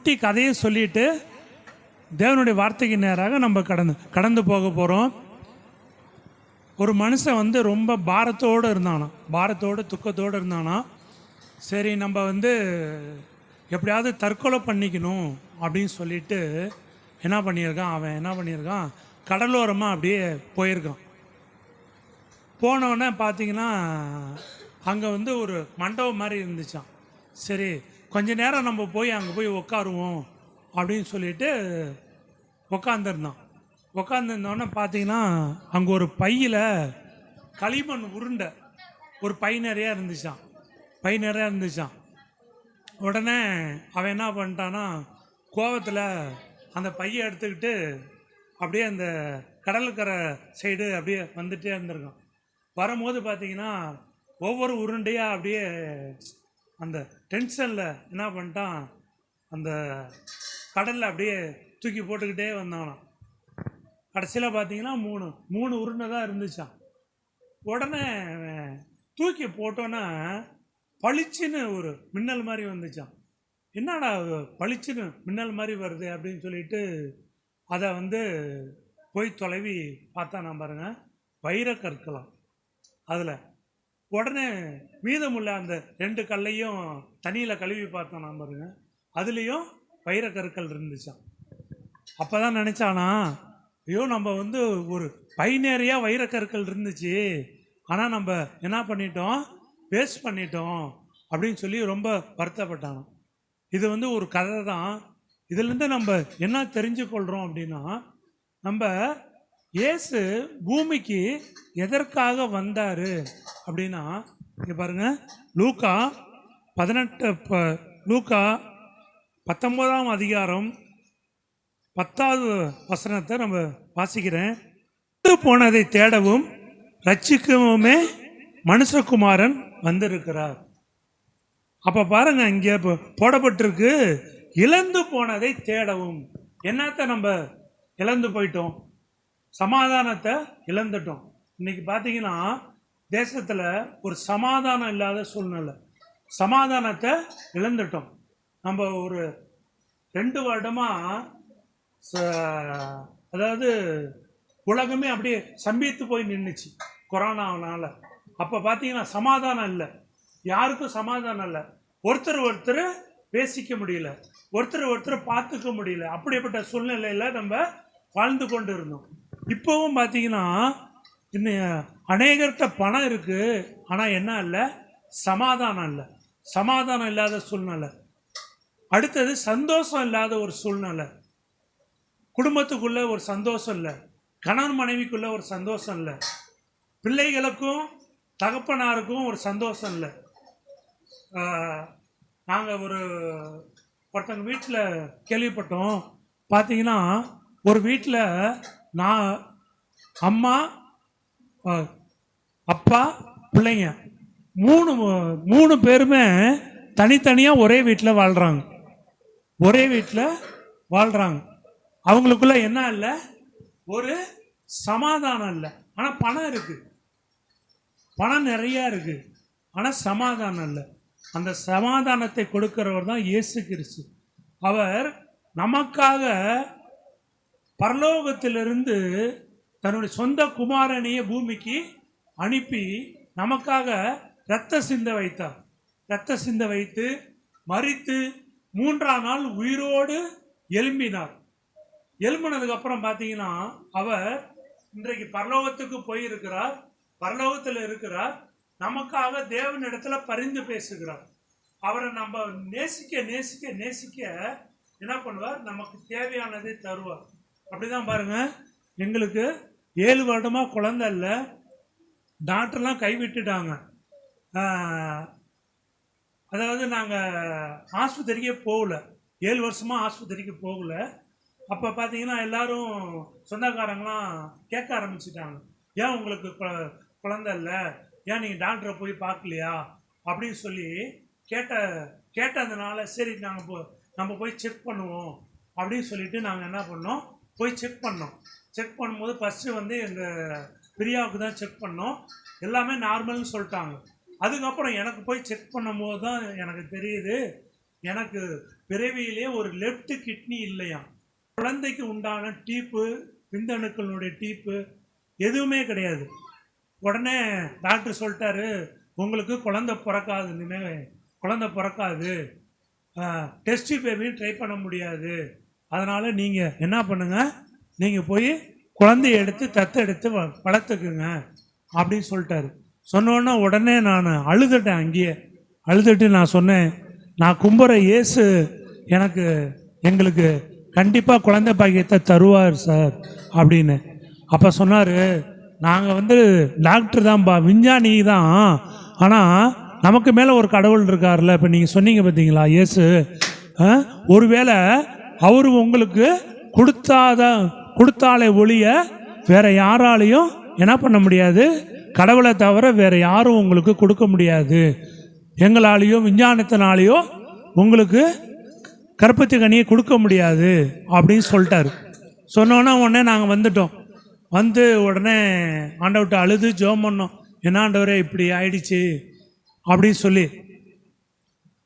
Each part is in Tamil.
குட்டி கதையை சொல்லிட்டு தேவனுடைய வார்த்தைக்கு நேராக நம்ம கடந்து போக போகிறோம். ஒரு மனுஷன் ரொம்ப பாரத்தோடு இருந்தானா, துக்கத்தோடு இருந்தானா. சரி, நம்ம எப்படியாவது தற்கொலை பண்ணிக்கணும் அப்படின்னு சொல்லிட்டு என்ன பண்ணியிருக்கான், கடலோரமாக அப்படியே போயிருக்கான். போனோடனே பார்த்தீங்கன்னா அங்கே ஒரு மண்டபம் மாதிரி இருந்துச்சான். சரி, கொஞ்ச நேரம் நம்ம அங்கே போய் உட்காருவோம் அப்படின்னு சொல்லிட்டு உட்காந்துருந்தோன்னே பார்த்தீங்கன்னா அங்கே ஒரு பையில் களிமண் உருண்டை ஒரு பை நிறையா இருந்துச்சான். உடனே அவன் என்ன பண்ணிட்டான்னா, கோவத்தில் அந்த பையை எடுத்துக்கிட்டு அப்படியே அந்த கடலுக்கரை சைடு அப்படியே வந்துட்டே இருந்திருக்கான். வரும்போது பார்த்தீங்கன்னா ஒவ்வொரு உருண்டையாக அப்படியே அந்த டென்ஷனில் என்ன பண்ணிட்டான், அந்த கடலில் அப்படியே தூக்கி போட்டுக்கிட்டே வந்தானான். கடைசியில் பார்த்தீங்கன்னா மூணு உருண்டை தான் இருந்துச்சான். உடனே தூக்கி போட்டோன்னா பளிச்சுன்னு ஒரு மின்னல் மாதிரி வந்துச்சான். என்னடா பளிச்சுன்னு மின்னல் மாதிரி வருது அப்படின்னு சொல்லிட்டு அதை போய் தொலைவி பார்த்தா நான் பாருங்கள், வைரக்கற்களாம் அதில். உடனே மீதமுள்ள அந்த 2 கல்லையும் தண்ணியில் கழுவி பார்த்தோம் நான் பாருங்க, அதுலேயும் வைரக்கற்கள் இருந்துச்சான். அப்போ தான் நினச்சானா, ஐயோ நம்ம ஒரு பை நிறையா வைரக்கற்கள் இருந்துச்சு, ஆனால் நம்ம என்ன பண்ணிட்டோம், வேஸ்ட் பண்ணிட்டோம் அப்படின்னு சொல்லி ரொம்ப வருத்தப்பட்டானோ. இது ஒரு கதை தான். இதுலேருந்து நம்ம என்ன தெரிஞ்சுக்கொள்கிறோம் அப்படின்னா, நம்ம இயேசு பூமிக்கு எதற்காக வந்தார் அப்படின்னா, இங்கே பாருங்கள், லூக்கா 19ஆம் அதிகாரம் 10வது வசனத்தை நம்ம வாசிக்கிறேன். போனதை தேடவும் ரட்சிக்கவுமே மனுஷகுமாரன் வந்திருக்கிறார். அப்போ பாருங்க, இங்கே போடப்பட்டிருக்கு, இழந்து போனதை தேடவும். என்னத்தை நம்ம இழந்து போயிட்டோம்? சமாதானத்தை இழந்துட்டோம். இன்னைக்கு பார்த்தீங்கன்னா தேசத்தில் ஒரு சமாதானம் இல்லாத சூழ்நிலை, சமாதானத்தை இழந்துட்டோம். நம்ம ஒரு 2 வருடமாக அதாவது உலகமே அப்படியே சம்பித்து போய் நின்றுச்சு கொரோனாவனால. அப்போ பார்த்தீங்கன்னா சமாதானம் இல்லை, யாருக்கும் சமாதானம் இல்லை. ஒருத்தர் பேசிக்க முடியல, ஒருத்தர் பார்த்துக்க முடியல. அப்படிப்பட்ட சூழ்நிலையில் நம்ம வாழ்ந்து கொண்டு இருந்தோம். இப்போவும் பார்த்தீங்கன்னா இன்னும் அநேகர்கிட்ட பணம் இருக்குது, ஆனால் என்ன இல்லை, சமாதானம் இல்லை. சமாதானம் இல்லாத சூழ்நிலை. அடுத்தது சந்தோஷம் இல்லாத ஒரு சூழ்நிலை. குடும்பத்துக்குள்ளே ஒரு சந்தோஷம் இல்லை, கணவன் மனைவிக்குள்ளே ஒரு சந்தோஷம் இல்லை, பிள்ளைகளுக்கும் தகப்பனாருக்கும் ஒரு சந்தோஷம் இல்லை. நாங்கள் ஒருத்தங்க வீட்டில் கேள்விப்பட்டோம். பார்த்தீங்கன்னா ஒரு வீட்டில் நான், அம்மா, அப்பா, பிள்ளைங்க மூணு பேருமே தனித்தனியாக ஒரே வீட்டில் வாழ்கிறாங்க. அவங்களுக்குள்ள என்ன இல்லை, ஒரு சமாதானம் இல்லை. ஆனால் பணம் இருக்குது, பணம் நிறையா இருக்குது, ஆனால் சமாதானம் இல்லை. அந்த சமாதானத்தை கொடுக்கிறவர் தான் இயேசு கிறிஸ்து. அவர் நமக்காக பரலோகத்திலிருந்து தன்னுடைய சொந்த குமாரனையே பூமிக்கு அனுப்பி நமக்காக இரத்த சிந்த வைத்து மரித்து 3ஆம் நாள் உயிரோடு எழும்பினார். எழும்பினதுக்கு அப்புறம் பார்த்தீங்கன்னா அவர் இன்றைக்கு பரலோகத்துக்கு போயிருக்கிறார், பரலோகத்தில் இருக்கிறார். நமக்காக தேவனிடத்தில் பரிந்து பேசுகிறார். அவரை நம்ம நேசிக்க என்ன பண்ணுவார், நமக்கு தேவையானதை தருவார். அப்படிதான் பாருங்க, எங்களுக்கு 7 வருடமாக குழந்தை இல்லை, டாக்டர்லாம் கைவிட்டுட்டாங்க. அதாவது நாங்கள் ஆஸ்பத்திரிக்கே போகல, 7 வருஷமாக ஆஸ்பத்திரிக்கு போகல. அப்போ பார்த்தீங்கன்னா எல்லாரும் சொந்தக்காரங்களாம் கேட்க ஆரம்பிச்சிட்டாங்க, ஏன் உங்களுக்கு குழந்தை இல்லை, ஏன் நீங்கள் டாக்டரை போய் பார்க்கலையா அப்படின்னு சொல்லி கேட்டதுனால சரி நம்ம போய் செக் பண்ணுவோம் அப்படின்னு சொல்லிட்டு நாங்கள் என்ன பண்ணோம், போய் செக் பண்ணும்போது ஃபஸ்ட்டு எங்கள் பிரியாவுக்கு தான் செக் பண்ணோம். எல்லாமே நார்மல்னு சொல்லிட்டாங்க. அதுக்கப்புறம் எனக்கு போய் செக் பண்ணும்போது தான் எனக்கு தெரியுது, எனக்கு பிறவியிலே ஒரு லெஃப்ட் கிட்னி இல்லையா. குழந்தைக்கு உண்டான டீப்பு, விந்தணுக்களுடைய டீப்பு எதுவுமே கிடையாது. உடனே டாக்டர் சொல்லிட்டாரு, உங்களுக்கு குழந்தை பிறக்காது, டெஸ்ட் பேபியும் ட்ரை பண்ண முடியாது, அதனால் நீங்கள் என்ன பண்ணுங்கள், நீங்கள் போய் குழந்தைய எடுத்து தத்தெடுத்து வளர்த்துக்குங்க அப்படின்னு சொல்லிட்டாரு. சொன்னோன்னா உடனே நான் அழுதுட்டேன். அங்கேயே அழுதுட்டு நான் சொன்னேன், நான் கும்புற இயேசு எங்களுக்கு கண்டிப்பாக குழந்தை பாக்கியத்தை தருவார் சார் அப்படின்னு. அப்போ சொன்னார், நாங்கள் டாக்டர் தான்ப்பா, விஞ்ஞானி தான், ஆனால் நமக்கு மேலே ஒரு கடவுள் இருக்கார்ல. இப்போ நீங்கள் சொன்னீங்க பார்த்தீங்களா இயேசு, ஒருவேளை அவர் உங்களுக்கு கொடுத்தாலே ஒழிய வேற யாராலையும் என்ன பண்ண முடியாது, கடவுளை தவிர வேற யாரும் உங்களுக்கு கொடுக்க முடியாது. எங்களாலேயோ விஞ்ஞானத்தினாலேயோ உங்களுக்கு கற்பத்து கனியை கொடுக்க முடியாது அப்படின்னு சொல்லிட்டாரு. சொன்னோன்னா உடனே நாங்கள் வந்துட்டோம். உடனே ஆண்டவர்கிட்ட அழுது ஜெபம் பண்ணோம், என்ன ஆண்டவரே இப்படி ஆயிடுச்சு அப்படின்னு சொல்லி.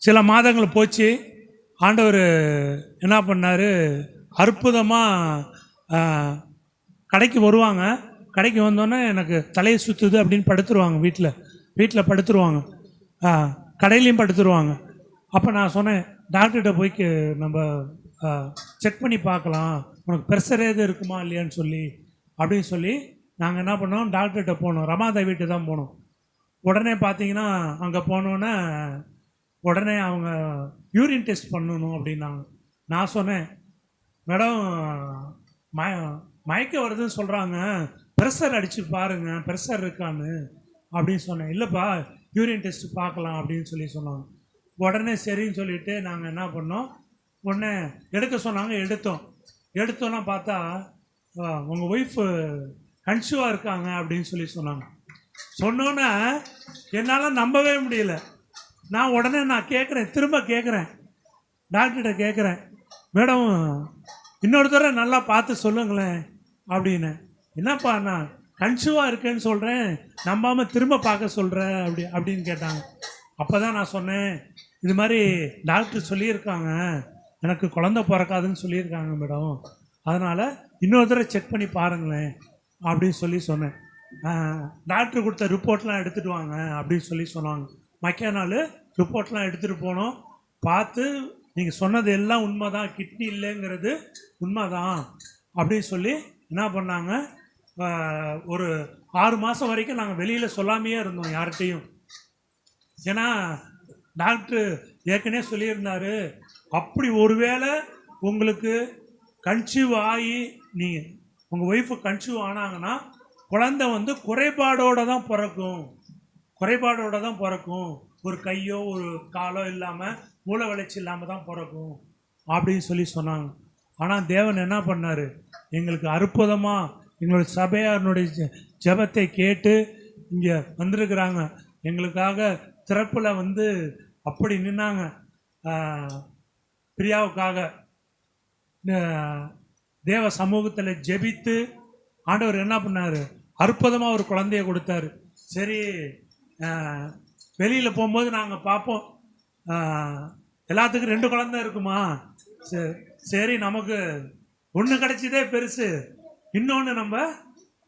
சில மாதங்கள் போச்சு. ஆண்டவர் என்ன பண்ணார், அற்புதமாக கடைக்கு வருவாங்க. கடைக்கு வந்தோன்னே எனக்கு தலையை சுற்றுது அப்படின்னு படுத்துருவாங்க. வீட்டில் படுத்துருவாங்க, கடையிலையும் படுத்துருவாங்க. அப்போ நான் சொன்னேன், டாக்டர்கிட்ட போய் நம்ம செக் பண்ணி பார்க்கலாம், உனக்கு ப்ரெஷர் எது இருக்குமா இல்லையான்னு சொல்லி அப்படின்னு சொல்லி நாங்கள் என்ன பண்ணோம், டாக்டர்கிட்ட போனோம். ரமாதா வீட்டு தான் போனோம். உடனே பார்த்தீங்கன்னா அங்கே போனோன்னே உடனே அவங்க யூரின் டெஸ்ட் பண்ணணும் அப்படின்னாங்க. நான் சொன்னேன், மேடம் மயக்க வருதுன்னு சொல்கிறாங்க, ப்ரெஷர் அடித்து பாருங்கள், ப்ரெஷர் இருக்கான்னு அப்படின்னு சொன்னேன். இல்லைப்பா, யூரின் டெஸ்ட் பார்க்கலாம் அப்படின்னு சொல்லி சொன்னாங்க. உடனே சரின்னு சொல்லிவிட்டு நாங்கள் என்ன பண்ணோம், உடனே எடுக்க சொன்னாங்க. எடுத்தோன்னா பார்த்தா உங்கள் ஒய்ஃபு கன்சீவாக இருக்காங்க அப்படின்னு சொல்லி சொன்னாங்க. சொன்னோன்னே என்னால் நம்பவே முடியல. நான் உடனே திரும்ப கேட்குறேன், டாக்டர்கிட்ட கேட்குறேன், மேடம் இன்னொரு தடவை நல்லா பார்த்து சொல்லுங்களேன் அப்படின்னு. என்னப்பா நான் கன்சீவாக இருக்கேன்னு சொல்கிறேன், நம்பாமல் திரும்ப பார்க்க சொல்கிறேன் அப்படின்னு கேட்டாங்க. அப்போ தான் நான் சொன்னேன், இது மாதிரி டாக்டர் சொல்லியிருக்காங்க, எனக்கு குழந்தை பிறக்காதுன்னு சொல்லியிருக்காங்க மேடம், அதனால் இன்னொரு தடவை செக் பண்ணி பாருங்களேன் அப்படின்னு சொல்லி சொன்னேன். டாக்டர் கொடுத்த ரிப்போர்ட்லாம் எடுத்துகிட்டு வாங்க அப்படின்னு சொல்லி சொன்னாங்க. மக்கா நாள் ரிப்போர்ட்லாம் எடுத்துகிட்டு போனோம். பார்த்து நீங்கள் சொன்னது எல்லாம் உண்மை தான், கிட்னி இல்லைங்கிறது உண்மை தான் அப்படின்னு சொல்லி என்ன பண்ணாங்க, ஒரு 6 மாதம் வரைக்கும் நாங்கள் வெளியில் சொல்லாமையே இருந்தோம் யார்கிட்டையும். ஏன்னா டாக்டர் ஏற்கனவே சொல்லியிருந்தார், அப்படி ஒருவேளை உங்களுக்கு கன்சீவ் ஆகி நீங்கள் உங்கள் ஒய்ஃபு கன்சீவ் ஆனாங்கன்னா குழந்தை குறைபாடோடு தான் பிறக்கும், ஒரு கையோ ஒரு காலோ இல்லாமல், மூளை வளர்ச்சி இல்லாமல் தான் பிறக்கும் அப்படின்னு சொல்லி சொன்னாங்க. ஆனால் தேவன் என்ன பண்ணார், எங்களுக்கு அற்புதமாக எங்களுடைய சபையாருடைய ஜெபத்தை கேட்டு இங்கே வந்திருக்கிறாங்க. எங்களுக்காக திறப்பில் அப்படி நின்னாங்க. பிரியாவுக்காக தேவ சமூகத்தில் ஜெபித்து ஆண்டவர் என்ன பண்ணார், அற்புதமாக ஒரு குழந்தைய கொடுத்தாரு. சரி, வெளியில் போகும்போது நாங்கள் பார்ப்போம், எல்லாத்துக்கும் 2 குழந்தை இருக்குமா, சரி நமக்கு ஒன்று கிடைச்சதே பெருசு, இன்னொன்று நம்ம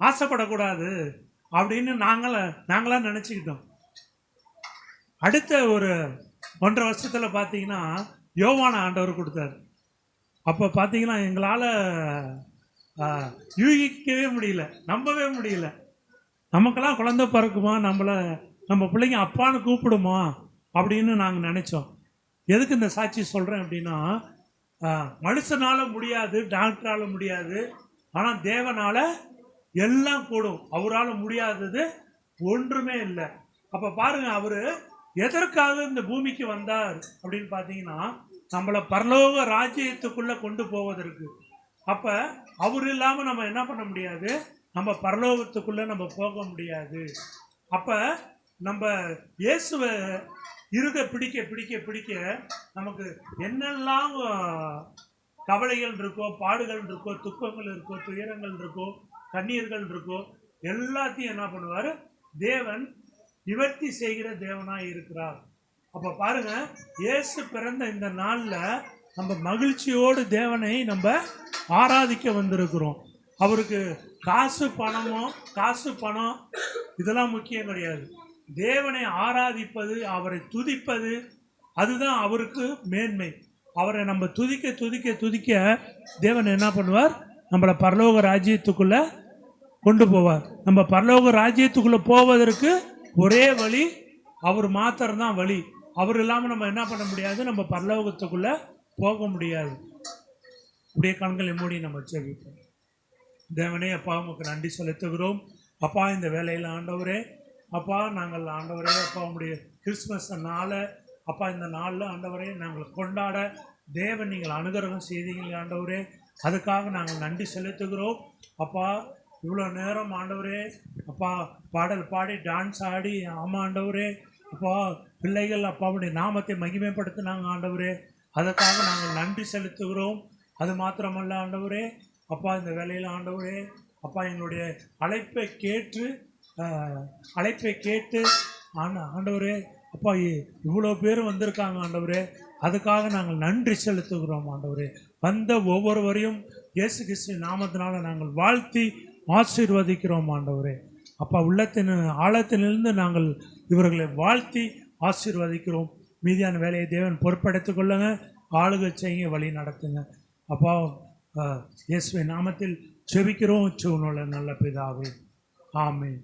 ஆசைப்படக்கூடாது அப்படின்னு நாங்களாம் நினச்சிக்கிட்டோம். அடுத்த ஒரு 1.5 வருஷத்தில் பார்த்தீங்கன்னா யோவான ஆண்டவர் கொடுத்தாரு. அப்போ பார்த்தீங்கன்னா எங்களால் யூகிக்கவே முடியல, நம்பவே முடியல. நமக்கெல்லாம் குழந்தை பிறக்குமா, நம்ம பிள்ளைங்க அப்பான்னு கூப்பிடுமா அப்படின்னு நாங்கள் நினச்சோம். எதுக்கு இந்த சாட்சி சொல்கிறேன் அப்படின்னா, மனுஷனால் முடியாது, டாக்டரால் முடியாது, ஆனால் தேவனால் எல்லாம் கூடும். அவரால் முடியாதது ஒன்றுமே இல்லை. அப்போ பாருங்கள், அவர் எதற்காக இந்த பூமிக்கு வந்தார் அப்படின்னு பார்த்தீங்கன்னா, நம்மளை பரலோக ராஜ்யத்துக்குள்ளே கொண்டு போவதற்கு. அப்போ அவர் இல்லாமல் நம்ம என்ன பண்ண முடியாது, நம்ம பரலோகத்துக்குள்ளே நம்ம போக முடியாது. அப்போ நம்ம இயேசுவை பிடிக்க பிடிக்க பிடிக்க நமக்கு என்னெல்லாம் கவலைகள் இருக்கோ, பாடுகள் இருக்கோ, துக்கங்கள் இருக்கோ, துயரங்கள் இருக்கோ, கண்ணீர்கள் இருக்கோ, எல்லாத்தையும் என்ன பண்ணுவார், தேவன் நிவர்த்தி செய்கிற தேவனாக இருக்கிறார். அப்போ பாருங்க, இயேசு பிறந்த இந்த நாளில் நம்ம மகிழ்ச்சியோடு தேவனை நம்ம ஆராதிக்க வந்திருக்கிறோம். அவருக்கு காசு பணம் இதெல்லாம் முக்கியம் கிடையாது. தேவனை ஆராதிப்பது, அவரை துதிப்பது, அதுதான் அவருக்கு மேன்மை. அவரை நம்ம துதிக்க துதிக்க துதிக்க தேவன் என்ன பண்ணுவார்? நம்மளை பரலோக ராஜ்யத்துக்குள்ள கொண்டு போவார். நம்ம பரலோக ராஜ்யத்துக்குள்ள போவதற்கு ஒரே வழி அவர் மாத்திரம்தான் வழி. அவர் இல்லாமல் நம்ம என்ன பண்ண முடியாது, நம்ம பரலோகத்துக்குள்ள போக முடியாது. அப்படியே கண்களை மூடி நம்ம ஜெபிப்போம். தேவனே, அப்பா உமக்கு நன்றி செலுத்துகிறோம். அப்பா, இந்த வேலையில் ஆண்டவரே, அப்பா நாங்கள் ஆண்டவரே, அப்பா உங்களுடைய கிறிஸ்துமஸ் நாளை அப்பா இந்த நாளில் ஆண்டவரே நாங்கள் கொண்டாட தேவன் நீங்கள் அனுகிரகம் செய்தீங்க ஆண்டவரே. அதுக்காக நாங்கள் நன்றி செலுத்துகிறோம். அப்பா, இவ்வளோ நேரம் ஆண்டவரே அப்பா பாடல் பாடி டான்ஸ் ஆடி ஆமாம் ஆண்டவரே அப்பா பிள்ளைகள் அப்பாவுடைய நாமத்தை மகிமைப்படுத்தினாங்க ஆண்டவரே. அதற்காக நாங்கள் நன்றி செலுத்துகிறோம். அது மாத்திரமல்ல ஆண்டவரே, அப்பா இந்த வேலையில் ஆண்டவரே அப்பா எங்களுடைய அழைப்பை கேட்டு ஆண்டவரே அப்பா இவ்வளோ பேர் வந்திருக்காங்க ஆண்டவரே. அதுக்காக நாங்கள் நன்றி செலுத்துகிறோம் ஆண்டவரே. வந்த ஒவ்வொருவரையும் இயேசு கிறிஸ்து நாமத்தினால நாங்கள் வாழ்த்தி ஆசீர்வதிக்கிறோம் ஆண்டவரே. அப்பா உள்ளத்தின் ஆழத்திலிருந்து நாங்கள் இவர்களை வாழ்த்தி ஆசீர்வதிக்கிறோம். மீதியான வேலையை தேவன் பொறுப்பெடுத்துக் கொள்ளுங்க, ஆளுகை செய்ய வழி நடத்துங்க. அப்பா இயேசுவின் நாமத்தில் ஜெபிக்கிறோம். நல்ல பிதாவே, ஆமென்.